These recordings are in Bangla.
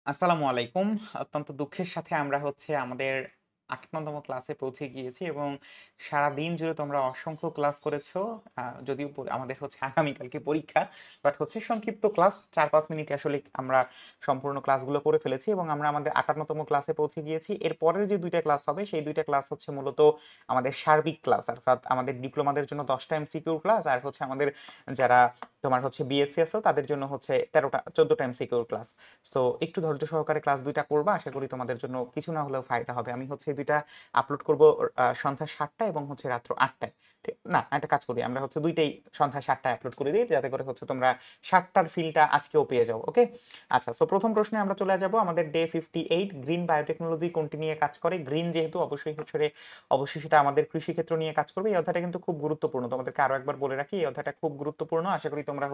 আসসালামু আলাইকুম। অত্যন্ত দুঃখের সাথে আমরা আমাদের ৮ তম ক্লাসে পৌঁছে গিয়েছি এবং সারাদিন জুড়ে তোমরা অসংখ্য ক্লাস করেছো। যদিও আমাদের আগামীকালকে পরীক্ষা, বাট সংক্ষিপ্ত ক্লাস ৪-৫ মিনিটে আসলে আমরা সম্পূর্ণ ক্লাসগুলো করে ফেলেছি এবং আমরা আমাদের ৫৮ তম ক্লাসে পৌঁছে গিয়েছি। এর পরের যে ২ টা ক্লাস হবে সেই ২ টা ক্লাস মূলত আমাদের সার্বিক ক্লাস। অর্থাৎ আমাদের ডিপ্লোমাদের জন্য ১০ টা এমসিকিউ ক্লাস আর আমাদের যারা তোমার বিএসসি আছে তাদের জন্য ১৩ টা এমসিকিউ ক্লাস। সো একটু ধৈর্য সহকারে ক্লাস ২ টা করবা। আশা করি তোমাদের জন্য কিছু না হলেও ফায়দা হবে। আমি এই ২ টা আপলোড করব সন্ধ্যা ৭ টায় এবং রাত্র ৮ টায়। না, একটা কাজ করি। আমরা ২ টাই সন্ধ্যা ৭ টায় আপলোড করে দেই যাতে করে তোমরা ৭ টার ফিলটা আজকেও পেয়ে যাও। ওকে? আচ্ছা, সো প্রথম প্রশ্নে আমরা চলে যাব আমাদের ডে 58 গ্রিন বায়োটেকনোলজি কোনটি নিয়ে কাজ করে? গ্রিন যেহেতু অবশ্যই সেটা আমাদের কৃষি ক্ষেত্র নিয়ে কাজ করবে। এই অধ্যায়টা কিন্তু খুব গুরুত্বপূর্ণ। তোমাদেরকে আরো একবার বলে রাখি এই অধ্যায়টা খুব গুরুত্বপূর্ণ। আশা করি তোমরা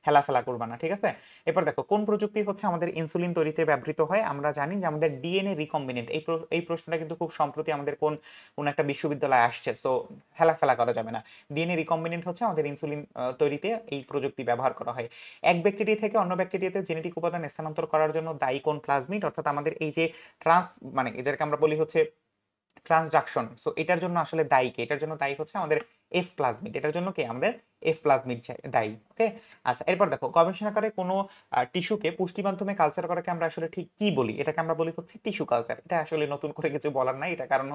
হেলাফেলা করবা না। ঠিক আছে? এরপর দেখো কোন প্রযুক্তি আমাদের ইনসুলিন তৈরিতে ব্যবহৃত হয়? আমরা জানি যে আমাদের ডিএনএ রিকম্বিনেন্ট এই প্রশ্নটা কিন্তু খুব সম্প্রতি আমাদের কোন একটা বিশ্ববিদ্যালয়ে আসছে। সো হেলাফেলা করা যাবে না। ডিএনএ রিকম্বিনেন্ট আমাদের ইনসুলিন তৈরিতে এই প্রযুক্তি ব্যবহার করা হয়। এক ব্যাকটেরিয়া থেকে অন্য ব্যাকটেরিয়াতে জেনেটিক উপাদান স্থানান্তর করার জন্য দায়ী কোন প্লাজমিড? অর্থাৎ আমাদের এই যে ট্রান্স মানে যেটাকে আমরা বলি ট্রান্সডাকশন। সো এটার জন্য আসলে দায়ী কে? এটার জন্য দায়ী আমাদের এফ প্লাজমিড। এটার জন্য কে? আমাদের এফ প্লাজমিড দায়ী। ওকে? আচ্ছা, এরপর দেখো গবেষণাগারে কোনো টিস্যুকে পুষ্টি মাধ্যমে কালচার করাকে আমরা আসলে ঠিক কি বলি? এটাকে আমরা বলি টিস্যু কালচার। এটা আসলে নতুন করে কিছু বলার নাই। এটা কারণ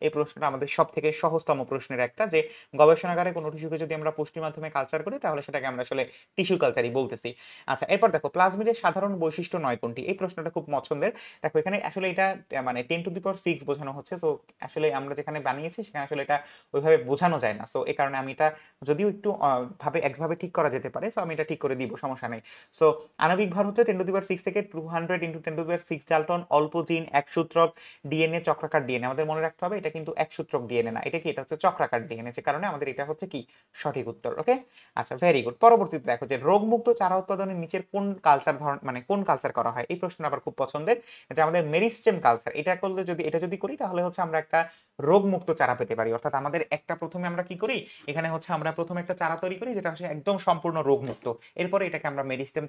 এই প্রশ্নটা আমাদের সবথেকে সহজতম প্রশ্নের একটা, যে গবেষণাগারে কোনো টিস্যুকে যদি আমরা পুষ্টি মাধ্যমে কালচার করি তাহলে সেটাকে আমরা আসলে টিস্যু কালচারই বলতেছি। আচ্ছা, এরপর দেখো প্লাজমিডের সাধারণ বৈশিষ্ট্য নয় কোনটি? এই প্রশ্নটা খুব পছন্দের। দেখো এখানে আসলে এটা মানে 10 টু দি পাওয়ার 6 বোঝানো হচ্ছে। সো আসলে আমরা যেখানে বানিয়েছি সেখানে আসলে এটা ওইভাবে বোঝানো যায় না। সো এই কারণে আমি এটা যদিও একটু একভাবে ঠিক করা যেতে পারে। সো আমি এটা ঠিক করে দিব, সমস্যা নেই। সো আণবিক ভর 10 টু দি পাওয়ার 6 থেকে 200 into 10 to the power 6 Dalton. অল্প জিন, এক সূত্রক ডিএনএ, চক্রাকার ডিএনএ। আমাদের মনে রাখতে হবে এটা কিন্তু এক সূত্রক ডিএনএ না। এটা কি? এটা চক্রাকার ডিএনএ, যে কারণে আমাদের এটা কি সঠিক উত্তর। ওকে? আচ্ছা, ভেরি গুড। পরবর্তীতে দেখো যে রোগমুক্ত চারা উৎপাদনের নিচের কোন কালচার কোন কালচার করা হয়? এই প্রশ্নটা আবার খুব পছন্দের, যে আমাদের মেরিস্টেম কালচার। এটা যদি করি তাহলে আমরা একটা রোগমুক্ত চারা পেতে পারি। অর্থাৎ আমাদের প্রথমে আমরা কি করি, এখানে আমরা প্রথমে একটা চারা তৈরি করি যেটা একদম সম্পূর্ণ রোগমুক্ত। এরপরে এটাকে আমরা মেরিস্টেম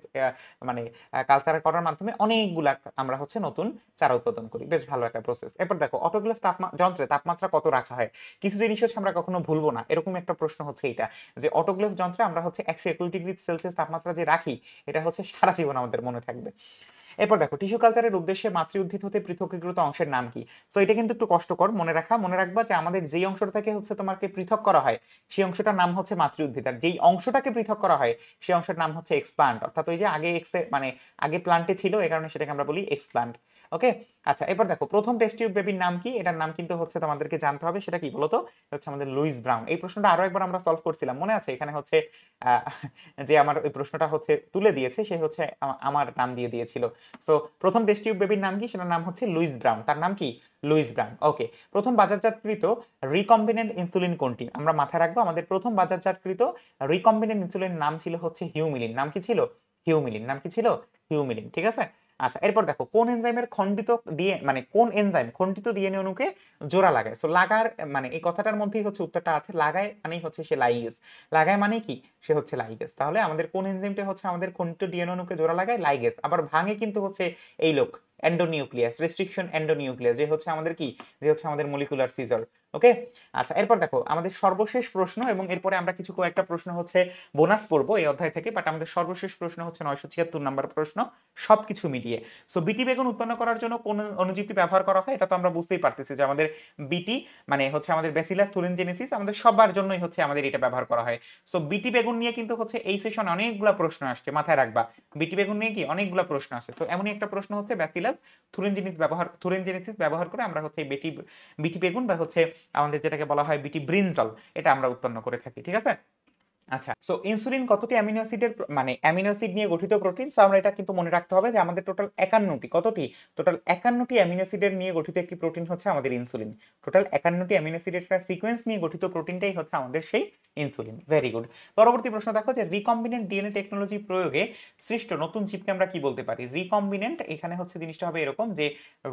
মানে কালচার করার মাধ্যমে অনেকগুলা আমরা নতুন চারা উৎপাদন করি। বেশ ভালো একটা প্রসেস। এরপর দেখো অটোক্লেভ যন্ত্রে তাপমাত্রা কত রাখা হয়? কিছু জিনিস আমরা কখনো ভুলবো না, এরকম একটা প্রশ্ন এটা, যে অটোক্লেভ যন্ত্রে আমরা ১২১ ডিগ্রি সেলসিয়াস তাপমাত্রা যে রাখি, এটা সারা জীবন আমাদের মনে থাকবে। এরপর দেখো টিস্যু কালচারের উদ্দেশ্যে মাতৃ উদ্ভিদ হতে পৃথকীকৃত অংশের নাম কি? সো এটা কিন্তু একটু কষ্টকর মনে রাখবা যে আমাদের যেই অংশটা থেকে তোমাকে পৃথক করা হয় সেই অংশটার নাম মাতৃ উদ্ভিদ, আর যেই অংশটাকে পৃথক করা হয় সেই অংশের নাম এক্সপ্লান্ট। অর্থাৎ ওই যে আগে আগে প্লান্টে ছিল, এই কারণে সেটাকে আমরা বলি এক্সপ্লান্ট। ওকে? আচ্ছা, এবার দেখো প্রথম টেস্ট টিউব বেবির নাম কি? এটার নাম কিন্তু তোমাদেরকে জানতে হবে, সেটা কি বলতো? আমাদের লুইস ব্রাউন। এই প্রশ্নটা আরো একবার আমরা সলভ করছিলাম, মনে আছে? এখানে আহ, যে আমার ওই প্রশ্নটা তুলে দিয়েছে সে আমার নাম দিয়ে দিয়েছিল। সো প্রথম টেস্ট টিউব বেবির নাম কি? সেটার নাম লুইস ব্রাউন। তার নাম কি? Louise Brown. ওকে। প্রথম বাজারজাতকৃত রিকম্বিনেন্ট ইনসুলিন কোনটি? আমরা মাথায় রাখবো আমাদের প্রথম বাজারজাতকৃত রিকম্বিনেন্ট ইনসুলিন নাম ছিল হিউমিলিন। নাম কি ছিল? হিউমিলিন। নাম কি ছিল? হিউমিলিন। ঠিক আছে? আচ্ছা, এরপর দেখো কোন এনজাইমের কোন এনজাইম খন্ডিত ডিএনএ অণুকে জোড়া লাগায়? সো লাগার এই কথাটার মধ্যেই উত্তরটা আছে। লাগায় মানেই সে লাইগেজ। লাগায় মানে কি? সে লাইগেজ। তাহলে আমাদের কোন এনজাইমটা আমাদের খন্ডিত ডিএনএ অণুকে জোড়া লাগায়? লাইগেজ। আবার ভাঙে কিন্তু এই লোক এন্ডোনিউক্লিয়াস, রেস্ট্রিকশন এন্ডোনিউক্লিয়াস, যে আমাদের কি? যে আমাদের মলিকুলার সিজার। ওকে? আচ্ছা, এরপর দেখো আমাদের সর্বশেষ প্রশ্ন, এবং এরপরে আমরা কয়েকটা প্রশ্ন বোনাস পড়বো এই অধ্যায় থেকে, বাট আমাদের সর্বশেষ প্রশ্ন 976 নাম্বার প্রশ্ন সবকিছু মিলিয়ে। সো বিটি বেগুন উৎপন্ন করার জন্য কোন অণুজীবটি ব্যবহার করা হয়? এটা তো আমরা বুঝতেই পারতেছি যে আমাদের বিটি আমাদের ব্যাসিলাস থুরিনজেনেসিস। আমাদের সবার জন্যই আমাদের এটা ব্যবহার করা হয়। সো বিটি বেগুন নিয়ে কিন্তু এই সেশনে অনেকগুলা প্রশ্ন আসছে, মাথায় রাখবা। বিটি বেগুন নিয়ে কি অনেকগুলা প্রশ্ন আসছে। তো এমনই একটা প্রশ্ন ব্যাসিলাস থুরিনজেনেসিস ব্যবহার করে আমরা বিটি বিটি বেগুন বা আমাদের যেটাকে বলা হয় বিটি ব্রিনজল, এটা আমরা উৎপন্ন করে থাকি। ঠিক আছে? আচ্ছা, সো ইনসুলিন কতটি অ্যামিনো অ্যাসিডের অ্যামিনো অ্যাসিড নিয়ে গঠিত প্রোটিন? সো আমরা এটা কিন্তু মনে রাখতে হবে যে আমাদের টোটাল 51টি, কতটি? টোটাল 51টি অ্যামিনো অ্যাসিডের নিয়ে গঠিত একটি প্রোটিন আমাদের ইনসুলিন। টোটাল 51টি অ্যামিনো অ্যাসিডের একটা সিকোয়েন্স নিয়ে গঠিত প্রোটিনটাই আমাদের সেই ইনসুলিন। Very good. পরবর্তী প্রশ্ন দেখো যে রিকম্বিনেন্ট ডিএনএ টেকনোলজি প্রয়োগে সৃষ্ট নতুন চিপকে আমরা কি বলতে পারি? রিকম্বিনেন্ট, এখানে জিনিসটা হবে এরকম যে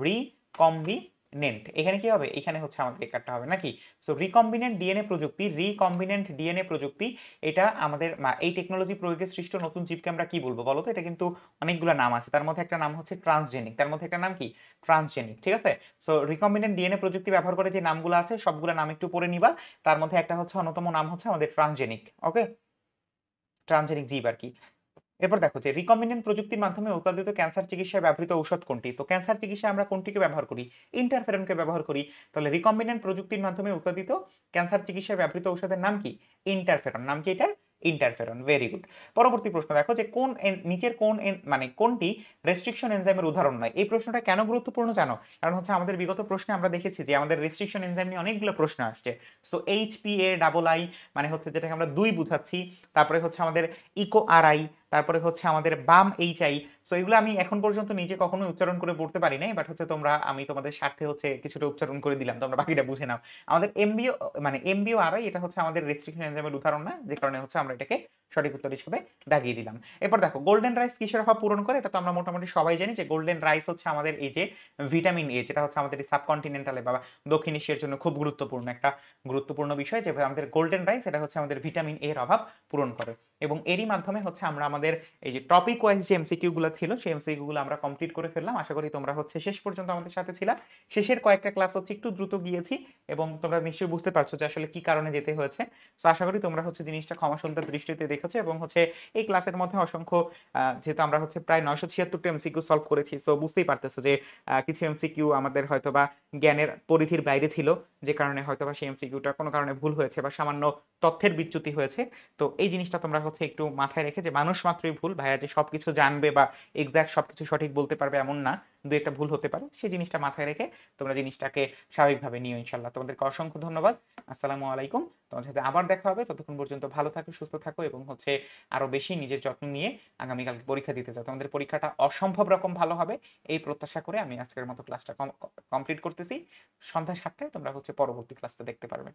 রিকম্বি নেন্ট, এখানে কি হবে, এখানে হচ্ছে আমাদের এই কার্ডটা হবে নাকি। সো রিকম্বিনেন্ট ডিএনএ প্রযুক্তি, রিকম্বিনেন্ট ডিএনএ প্রযুক্তি, এটা আমাদের এই টেকনোলজি প্রয়োগে সৃষ্ট নতুন জীবকে আমরা কি বলবো বলো তো। এটা কিন্তু অনেকগুলো নাম আছে, তার মধ্যে একটা নাম হচ্ছে ট্রান্সজেনিক, তার মধ্যে একটা নাম কি ট্রান্সজেনিক, ঠিক আছে। সো রিকম্বিনেন্ট ডিএনএ প্রযুক্তি ব্যবহার করে যে নামগুলো আছে সবগুলো নাম একটু পড়ে নিবা। তার মধ্যে একটা হচ্ছে অন্যতম নাম হচ্ছে আমাদের ট্রান্সজেনিক, ওকে, ট্রান্সজেনিক জীব আর কি। এরপর দেখো যে রিকম্বিনেন্ট প্রযুক্তির মাধ্যমে উৎপাদিত ক্যান্সার চিকিৎসায় ব্যবহৃত ঔষধ কোনটি। তো ক্যান্সার চিকিৎসায় আমরা কোনটিকে ব্যবহার করি, ইন্টারফেরনকে ব্যবহার করি। তাহলে রিকম্বিনেন্ট প্রযুক্তির মাধ্যমে উৎপাদিত ক্যান্সার চিকিৎসায় ব্যবহৃত ঔষধের নাম কি, ইন্টারফেরন, নাম কি এটার, ইন্টারফেরন, ভেরি গুড। পরবর্তী প্রশ্ন দেখো যে কোন নিচের কোন মানে কোনটি রেস্ট্রিকশন এনজাইমের উদাহরণ নয়। এই প্রশ্নটা কেন গুরুত্বপূর্ণ জানো, কারণ হচ্ছে আমাদের বিগত প্রশ্নে আমরা দেখেছি যে আমাদের রেস্ট্রিকশন এনজাইম নিয়ে অনেকগুলো প্রশ্ন আসছে। সো HPA+I মানে হচ্ছে যেটাকে আমরা দুই বুঝাচ্ছি, তারপরে হচ্ছে আমাদের ইকো RI, তারপরে হচ্ছে আমাদের বাম HI। সো এগুলো আমি এখন পর্যন্ত নিজে কখনোই উচ্চারণ করে পড়তে পারি নাই, বাট হচ্ছে তোমরা, আমি তোমাদের স্বার্থে হচ্ছে কিছুটা উচ্চারণ করে দিলাম, তোমরা বাকিটা বুঝে নাও। আমাদের এমবিও মানে MBO/RI এটা হচ্ছে আমাদের রেস্ট্রিকশন এনজাইমের উদাহরণ না, যে কারণে হচ্ছে আমরা এটাকে সঠিক উত্তর হিসেবে দাগিয়ে দিলাম। এরপর দেখো গোল্ডেন রাইস কিসের অভাব পূরণ করে। এটা তো আমরা মোটামুটি সবাই জানি যে গোল্ডেন রাইস হচ্ছে আমাদের এই যে ভিটামিন A, যেটা হচ্ছে আমাদের সাবকন্টিনেন্টালে বা দক্ষিণ এশিয়ার জন্য খুব গুরুত্বপূর্ণ একটা গুরুত্বপূর্ণ বিষয়, যে আমাদের গোল্ডেন রাইস এটা হচ্ছে আমাদের ভিটামিন A এর অভাব পূরণ করে। এবং এরই মাধ্যমে হচ্ছে আমরা আমাদের এই যে টপিক ওয়াইজ যে এমসিকিউ গুলো ছিল সেই এমসিকিউ গুলো আমরা কমপ্লিট করে ফেললাম। আশা করি তোমরা হচ্ছে শেষ পর্যন্ত আমাদের সাথে ছিলা। শেষের কয়েকটা ক্লাস হচ্ছে একটু দ্রুত গিয়েছি এবং তোমরা নিশ্চয়ই বুঝতে পারছো যে আসলে কি কারণে যেতে হয়েছে। তো আশা করি তোমরা হচ্ছে জিনিসটা ক্ষমাসুন্দর দৃষ্টিতে দেখেছো এবং হচ্ছে এই ক্লাসের মধ্যে অসংখ্য যেহেতু আমরা হচ্ছে প্রায় 976টা এমসিকিউ সলভ করেছি, সো বুঝতেই পারতেছো যে কিছু এমসিকিউ আমাদের হয়তোবা জ্ঞানের পরিধির বাইরে ছিল, যে কারণে হয়তোবা সেই এমসিকিউটা কোনো কারণে ভুল হয়েছে বা সামান্য তথ্যের বিচ্যুতি হয়েছে। তো এই জিনিসটা তোমরা হচ্ছে একটু মাথায় রেখে, যে মানুষ মাত্রই ভুল, ভাইয়া যে সবকিছু জানবে বা এক্সাক্ট সবকিছু সঠিক বলতে পারবে এমন না, দু একটা ভুল হতে পারে, সেই জিনিসটা মাথায় রেখে তোমরা জিনিসটাকে স্বাভাবিকভাবে নিও ইনশাল্লাহ। তোমাদেরকে অসংখ্য ধন্যবাদ। আসসালামু আলাইকুম। তোমার সাথে আবার দেখা হবে, ততক্ষণ পর্যন্ত ভালো থাকো, সুস্থ থাকো এবং হচ্ছে আরো বেশি নিজের যত্ন নিয়ে আগামীকালকে পরীক্ষা দিতে যাও। তোমাদের পরীক্ষাটা অসম্ভব রকম ভালো হবে এই প্রত্যাশা করে আমি আজকের মতো ক্লাসটা কমপ্লিট করতেছি। সন্ধ্যা 7টায় তোমরা হচ্ছে পরবর্তী ক্লাসটা দেখতে পারবে।